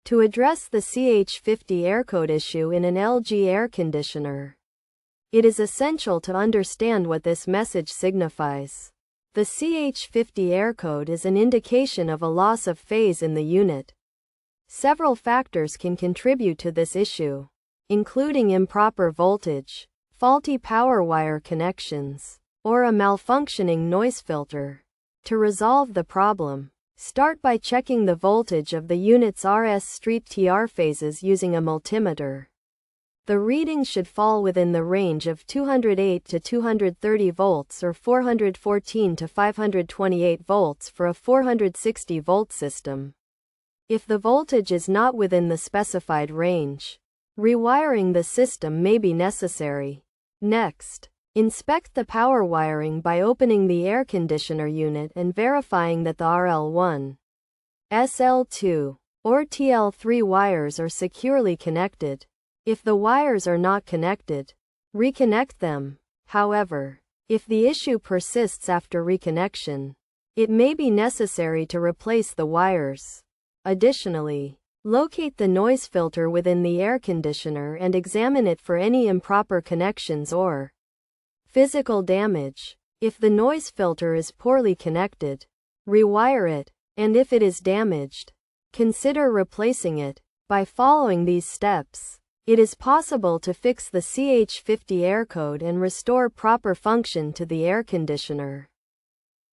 To address the CH50 error code issue in an LG air conditioner, it is essential to understand what this message signifies. The CH50 error code is an indication of a loss of phase in the unit. Several factors can contribute to this issue, including improper voltage, faulty power wire connections, or a malfunctioning noise filter. To resolve the problem, start by checking the voltage of the unit's RS/TR phases using a multimeter. The reading should fall within the range of 208 to 230 volts or 414 to 528 volts for a 460 volt system. If the voltage is not within the specified range, rewiring the system may be necessary. Next, inspect the power wiring by opening the air conditioner unit and verifying that the RL1, SL2, or TL3 wires are securely connected. If the wires are not connected, reconnect them. However, if the issue persists after reconnection, it may be necessary to replace the wires. Additionally, locate the noise filter within the air conditioner and examine it for any improper connections or physical damage. If the noise filter is poorly connected, rewire it, and if it is damaged, consider replacing it. By following these steps, it is possible to fix the CH50 error code and restore proper function to the air conditioner.